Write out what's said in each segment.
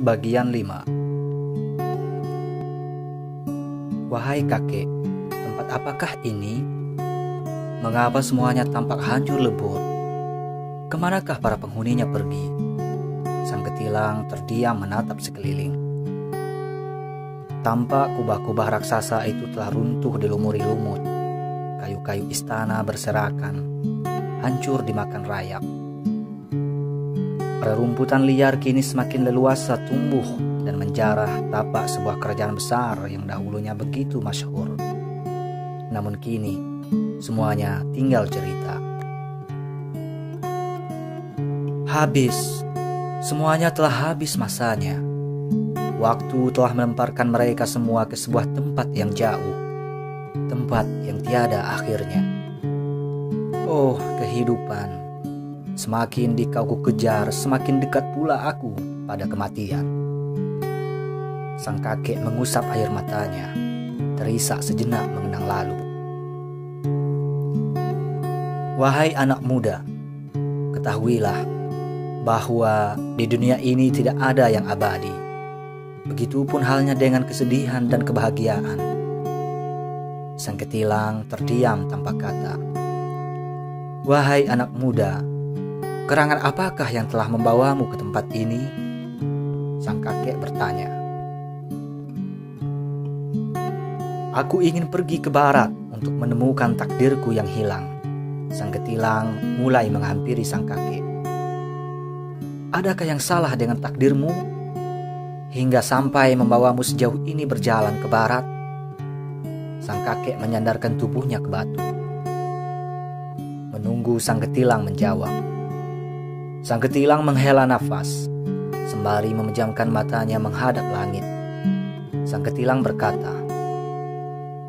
Bagian 5. Wahai kakek, tempat apakah ini? Mengapa semuanya tampak hancur lebur? Kemanakah para penghuninya pergi? Sang ketilang terdiam menatap sekeliling. Tampak kubah-kubah raksasa itu telah runtuh dilumuri lumut. Kayu-kayu istana berserakan, hancur dimakan rayap. Rerumputan liar kini semakin leluasa tumbuh dan menjarah tapak sebuah kerajaan besar yang dahulunya begitu masyhur. Namun kini semuanya tinggal cerita. Habis, semuanya telah habis masanya. Waktu telah melemparkan mereka semua ke sebuah tempat yang jauh, tempat yang tiada akhirnya. Oh kehidupan, semakin dikau ku kejar, semakin dekat pula aku pada kematian. Sang kakek mengusap air matanya, terisak sejenak mengenang lalu. Wahai anak muda, ketahuilah bahwa di dunia ini tidak ada yang abadi. Begitupun halnya dengan kesedihan dan kebahagiaan. Sang ketilang terdiam tanpa kata. Wahai anak muda, kerangan apakah yang telah membawamu ke tempat ini? Sang kakek bertanya. Aku ingin pergi ke barat untuk menemukan takdirku yang hilang. Sang ketilang mulai menghampiri sang kakek. Adakah yang salah dengan takdirmu hingga sampai membawamu sejauh ini berjalan ke barat? Sang kakek menyandarkan tubuhnya ke batu, menunggu sang ketilang menjawab. Sang ketilang menghela nafas, sembari memejamkan matanya menghadap langit. Sang ketilang berkata,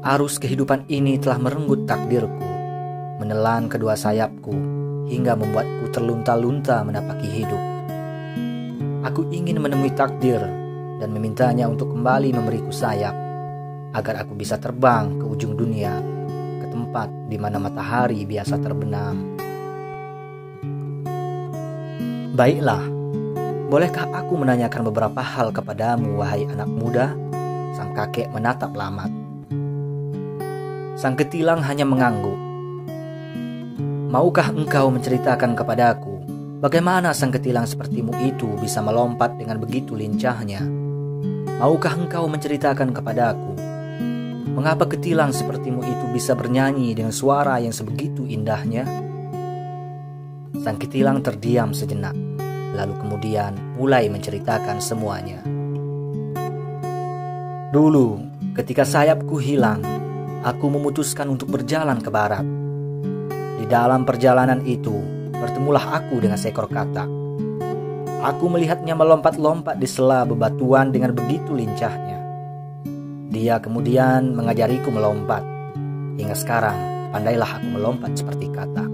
arus kehidupan ini telah merenggut takdirku, menelan kedua sayapku, hingga membuatku terlunta-lunta menapaki hidup. Aku ingin menemui takdir dan memintanya untuk kembali memberiku sayap, agar aku bisa terbang ke ujung dunia, ke tempat di mana matahari biasa terbenam. Baiklah, bolehkah aku menanyakan beberapa hal kepadamu, wahai anak muda? Sang kakek menatap lamat. Sang ketilang hanya mengangguk. Maukah engkau menceritakan kepadaku bagaimana sang ketilang sepertimu itu bisa melompat dengan begitu lincahnya? Maukah engkau menceritakan kepadaku mengapa ketilang sepertimu itu bisa bernyanyi dengan suara yang sebegitu indahnya? Sang ketilang terdiam sejenak, lalu kemudian mulai menceritakan semuanya. Dulu, ketika sayapku hilang, aku memutuskan untuk berjalan ke barat. Di dalam perjalanan itu, bertemulah aku dengan seekor katak. Aku melihatnya melompat-lompat di sela bebatuan dengan begitu lincahnya. Dia kemudian mengajariku melompat. Hingga sekarang, pandailah aku melompat seperti katak.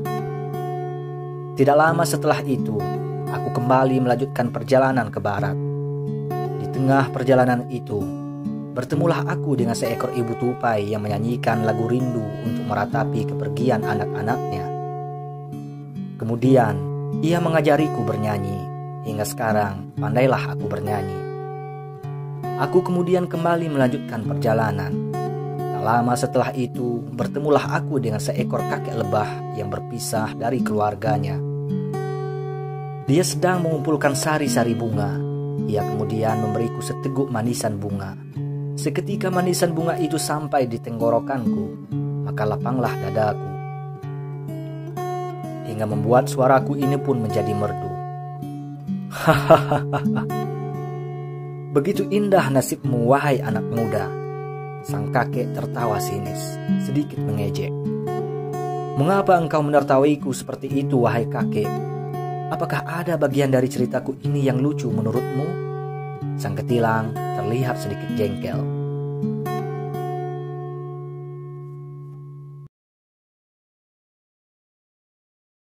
Tidak lama setelah itu, aku kembali melanjutkan perjalanan ke barat. Di tengah perjalanan itu, bertemulah aku dengan seekor ibu tupai yang menyanyikan lagu rindu untuk meratapi kepergian anak-anaknya. Kemudian, ia mengajariku bernyanyi. Hingga sekarang, pandailah aku bernyanyi. Aku kemudian kembali melanjutkan perjalanan. Tak lama setelah itu, bertemulah aku dengan seekor kakek lebah yang berpisah dari keluarganya. Dia sedang mengumpulkan sari-sari bunga. Ia kemudian memberiku seteguk manisan bunga. Seketika manisan bunga itu sampai di tenggorokanku, maka lapanglah dadaku. Hingga membuat suaraku ini pun menjadi merdu. Hahaha. Begitu indah nasibmu, wahai anak muda. Sang kakek tertawa sinis, sedikit mengejek. Mengapa engkau menertawaiku seperti itu, wahai kakek? Apakah ada bagian dari ceritaku ini yang lucu menurutmu? Sang ketilang terlihat sedikit jengkel.